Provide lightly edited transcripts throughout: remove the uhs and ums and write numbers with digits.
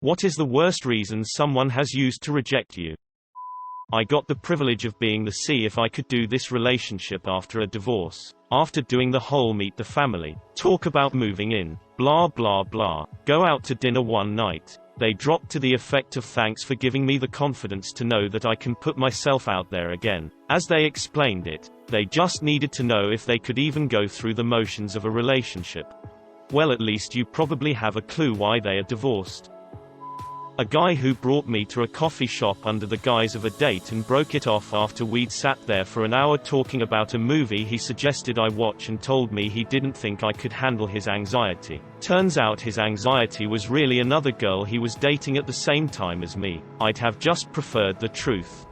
What is the worst reason someone has used to reject you? I got the privilege of being the see if I could do this relationship after a divorce. After doing the whole meet the family, talk about moving in, blah blah blah, go out to dinner one night. They dropped to the effect of thanks for giving me the confidence to know that I can put myself out there again. As they explained it, they just needed to know if they could even go through the motions of a relationship. Well, at least you probably have a clue why they are divorced. A guy who brought me to a coffee shop under the guise of a date and broke it off after we'd sat there for an hour talking about a movie he suggested I watch and told me he didn't think I could handle his anxiety. Turns out his anxiety was really another girl he was dating at the same time as me. I'd have just preferred the truth.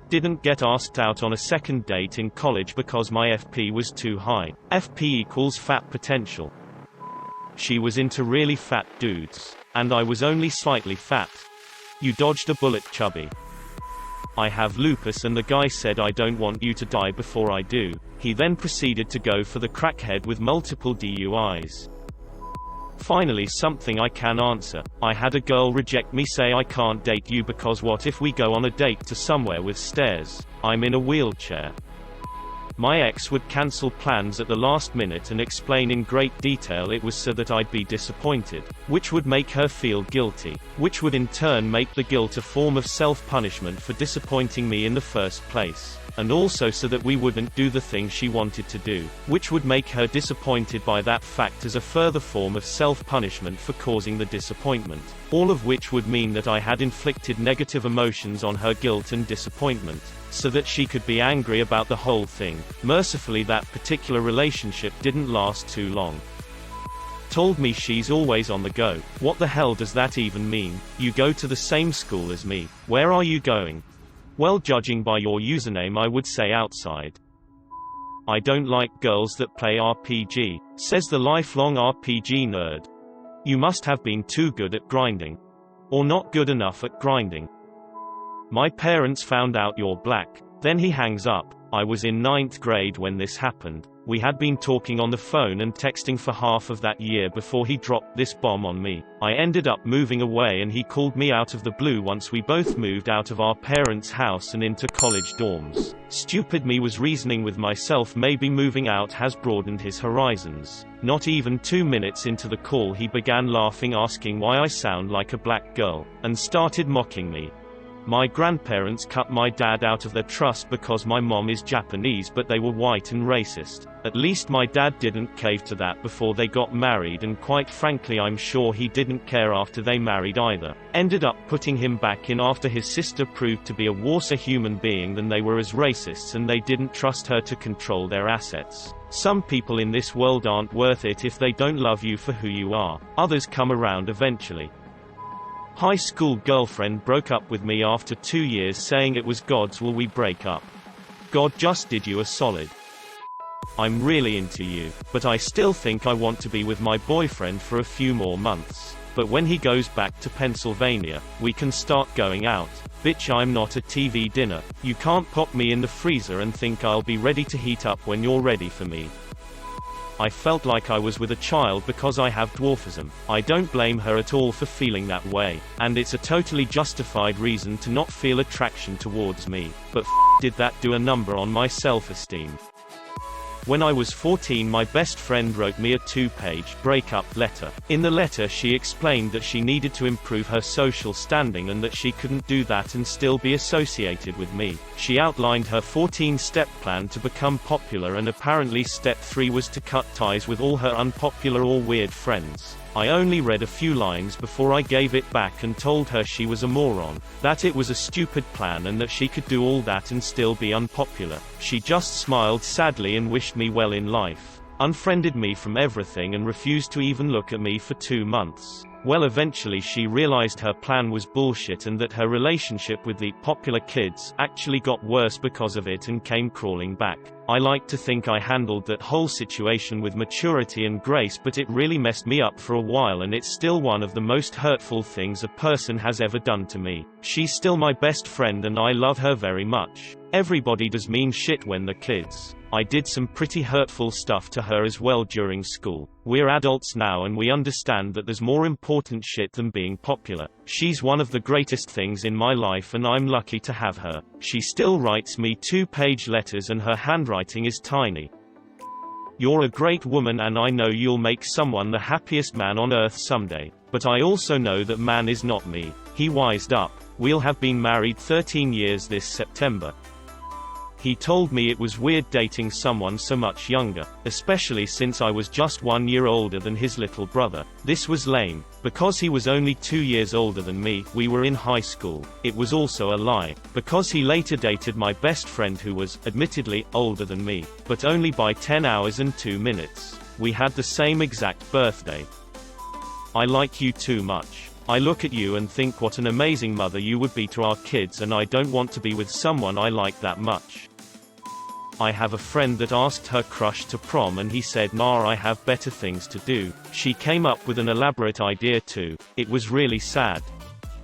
Didn't get asked out on a second date in college because my FP was too high. FP equals fat potential. She was into really fat dudes. And I was only slightly fat. You dodged a bullet, Chubby. I have lupus and the guy said I don't want you to die before I do. He then proceeded to go for the crackhead with multiple DUIs. Finally, something I can answer. I had a girl reject me, say I can't date you because what if we go on a date to somewhere with stairs? I'm in a wheelchair. My ex would cancel plans at the last minute and explain in great detail it was so that I'd be disappointed, which would make her feel guilty, which would in turn make the guilt a form of self-punishment for disappointing me in the first place, and also so that we wouldn't do the thing she wanted to do, which would make her disappointed by that fact as a further form of self-punishment for causing the disappointment, all of which would mean that I had inflicted negative emotions on her guilt and disappointment, so that she could be angry about the whole thing. Mercifully, that particular relationship didn't last too long. Told me she's always on the go. What the hell does that even mean? You go to the same school as me. Where are you going? Well, judging by your username, I would say outside. I don't like girls that play RPG, says the lifelong RPG nerd. You must have been too good at grinding. Or not good enough at grinding. My parents found out you're black. Then he hangs up. I was in 9th grade when this happened. We had been talking on the phone and texting for half of that year before he dropped this bomb on me. I ended up moving away and he called me out of the blue once we both moved out of our parents' house and into college dorms. Stupid me was reasoning with myself maybe moving out has broadened his horizons. Not even 2 minutes into the call he began laughing, asking why I sound like a black girl, and started mocking me. My grandparents cut my dad out of their trust because my mom is Japanese, but they were white and racist. At least my dad didn't cave to that before they got married, and quite frankly I'm sure he didn't care after they married either. Ended up putting him back in after his sister proved to be a worse human being than they were as racists, and they didn't trust her to control their assets. Some people in this world aren't worth it if they don't love you for who you are. Others come around eventually. High school girlfriend broke up with me after 2 years, saying it was God's will we break up. God just did you a solid. I'm really into you, but I still think I want to be with my boyfriend for a few more months. But when he goes back to Pennsylvania, we can start going out. Bitch, I'm not a TV dinner. You can't pop me in the freezer and think I'll be ready to heat up when you're ready for me. I felt like I was with a child because I have dwarfism. I don't blame her at all for feeling that way, and it's a totally justified reason to not feel attraction towards me, but did that do a number on my self-esteem. When I was 14, my best friend wrote me a 2-page breakup letter. In the letter she explained that she needed to improve her social standing and that she couldn't do that and still be associated with me. She outlined her 14-step plan to become popular, and apparently step 3 was to cut ties with all her unpopular or weird friends. I only read a few lines before I gave it back and told her she was a moron, that it was a stupid plan and that she could do all that and still be unpopular. She just smiled sadly and wished me well in life, unfriended me from everything, and refused to even look at me for 2 months. Well, eventually she realized her plan was bullshit and that her relationship with the popular kids actually got worse because of it and came crawling back. I like to think I handled that whole situation with maturity and grace, but it really messed me up for a while, and it's still one of the most hurtful things a person has ever done to me. She's still my best friend and I love her very much. Everybody does mean shit when the kids I did some pretty hurtful stuff to her as well during school. We're adults now and we understand that there's more important shit than being popular. She's one of the greatest things in my life and I'm lucky to have her. She still writes me 2-page letters and her handwriting is tiny. You're a great woman and I know you'll make someone the happiest man on earth someday. But I also know that man is not me. He wised up. We'll have been married 13 years this September. He told me it was weird dating someone so much younger, especially since I was just 1 year older than his little brother. This was lame. Because he was only 2 years older than me, we were in high school. It was also a lie. Because he later dated my best friend who was, admittedly, older than me, but only by 10 hours and 2 minutes. We had the same exact birthday. I like you too much. I look at you and think what an amazing mother you would be to our kids and I don't want to be with someone I like that much. I have a friend that asked her crush to prom and he said nah, I have better things to do. She came up with an elaborate idea too. It was really sad.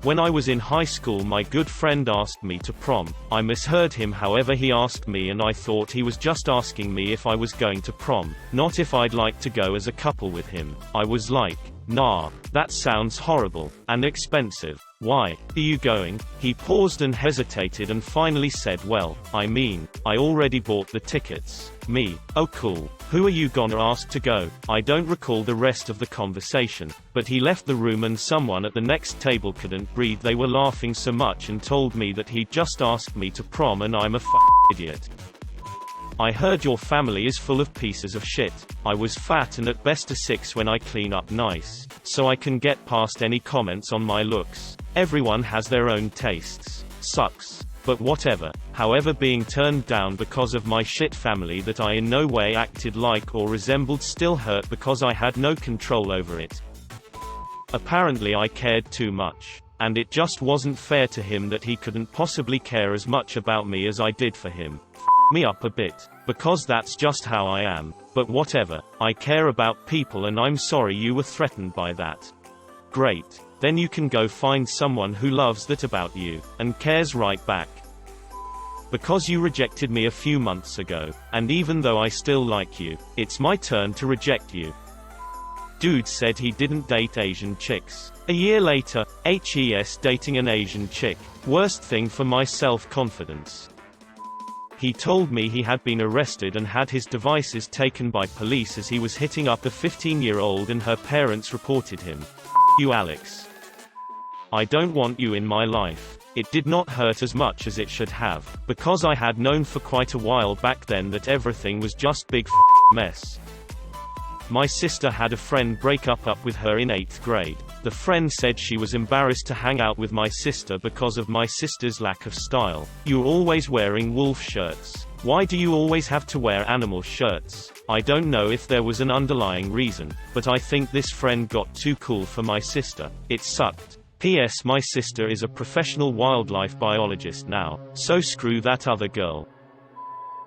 When I was in high school my good friend asked me to prom. I misheard him, however he asked me and I thought he was just asking me if I was going to prom, not if I'd like to go as a couple with him. I was like, nah, that sounds horrible. And expensive. Why are you going? He paused and hesitated and finally said, well, I mean, I already bought the tickets. Me, oh cool. Who are you gonna ask to go? I don't recall the rest of the conversation, but he left the room and someone at the next table couldn't breathe. They were laughing so much and told me that he'd just asked me to prom and I'm a idiot. I heard your family is full of pieces of shit. I was fat and at best a 6 when I clean up nice. So I can get past any comments on my looks. Everyone has their own tastes. Sucks. But whatever. However, being turned down because of my shit family that I in no way acted like or resembled still hurt because I had no control over it. Apparently I cared too much. And it just wasn't fair to him that he couldn't possibly care as much about me as I did for him. Me up a bit. Because that's just how I am. But whatever. I care about people and I'm sorry you were threatened by that. Great. Then you can go find someone who loves that about you, and cares right back. Because you rejected me a few months ago, and even though I still like you, it's my turn to reject you. Dude said he didn't date Asian chicks. A year later, HES dating an Asian chick. Worst thing for my self-confidence. He told me he had been arrested and had his devices taken by police as he was hitting up a 15-year-old and her parents reported him. You Alex. I don't want you in my life. It did not hurt as much as it should have, because I had known for quite a while back then that everything was just big mess. My sister had a friend break up with her in 8th grade. The friend said she was embarrassed to hang out with my sister because of my sister's lack of style. You're always wearing wolf shirts. Why do you always have to wear animal shirts? I don't know if there was an underlying reason, but I think this friend got too cool for my sister. It sucked. P.S. My sister is a professional wildlife biologist now, so screw that other girl.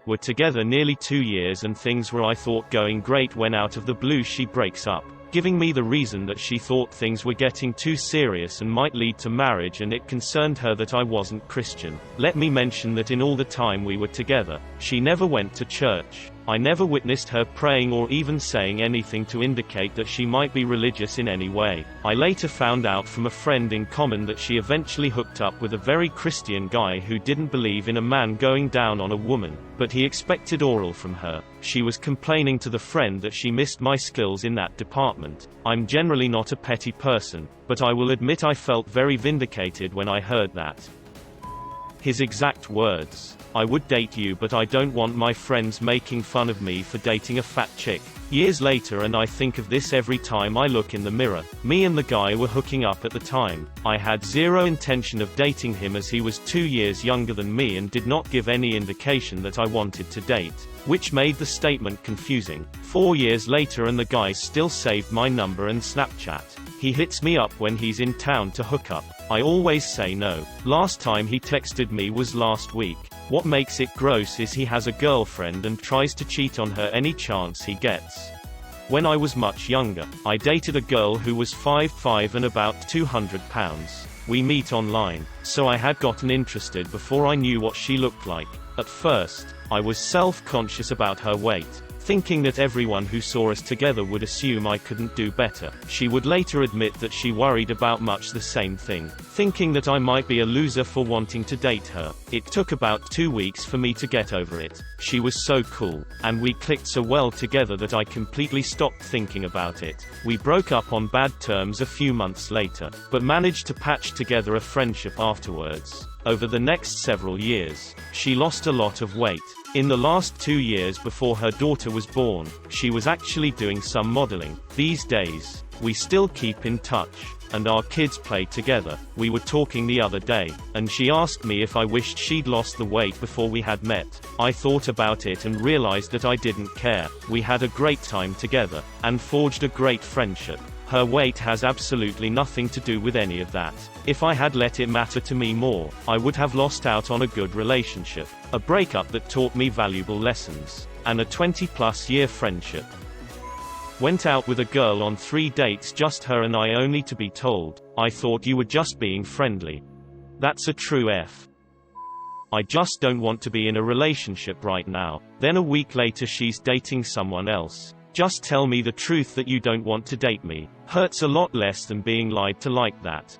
We're together nearly 2 years and things were I thought going great when out of the blue she breaks up, giving me the reason that she thought things were getting too serious and might lead to marriage and it concerned her that I wasn't Christian. Let me mention that in all the time we were together, she never went to church. I never witnessed her praying or even saying anything to indicate that she might be religious in any way. I later found out from a friend in common that she eventually hooked up with a very Christian guy who didn't believe in a man going down on a woman, but he expected oral from her. She was complaining to the friend that she missed my skills in that department. I'm generally not a petty person, but I will admit I felt very vindicated when I heard that. His exact words. I would date you but I don't want my friends making fun of me for dating a fat chick. Years later and I think of this every time I look in the mirror. Me and the guy were hooking up at the time. I had zero intention of dating him as he was 2 years younger than me and did not give any indication that I wanted to date, which made the statement confusing. 4 years later and the guy still saved my number and Snapchat. He hits me up when he's in town to hook up. I always say no. Last time he texted me was last week. What makes it gross is he has a girlfriend and tries to cheat on her any chance he gets. When I was much younger, I dated a girl who was 5'5" and about 200 pounds. We meet online, so I had gotten interested before I knew what she looked like. At first, I was self-conscious about her weight, thinking that everyone who saw us together would assume I couldn't do better. She would later admit that she worried about much the same thing, thinking that I might be a loser for wanting to date her. It took about 2 weeks for me to get over it. She was so cool, and we clicked so well together that I completely stopped thinking about it. We broke up on bad terms a few months later, but managed to patch together a friendship afterwards. Over the next several years, she lost a lot of weight. In the last 2 years before her daughter was born, she was actually doing some modeling. These days, we still keep in touch, and our kids play together. We were talking the other day, and she asked me if I wished she'd lost the weight before we had met. I thought about it and realized that I didn't care. We had a great time together, and forged a great friendship. Her weight has absolutely nothing to do with any of that. If I had let it matter to me more, I would have lost out on a good relationship, a breakup that taught me valuable lessons, and a 20-plus year friendship. Went out with a girl on 3 dates, just her and I, only to be told, "I thought you were just being friendly." That's a true F. I just don't want to be in a relationship right now. Then a week later she's dating someone else. Just tell me the truth that you don't want to date me. Hurts a lot less than being lied to like that.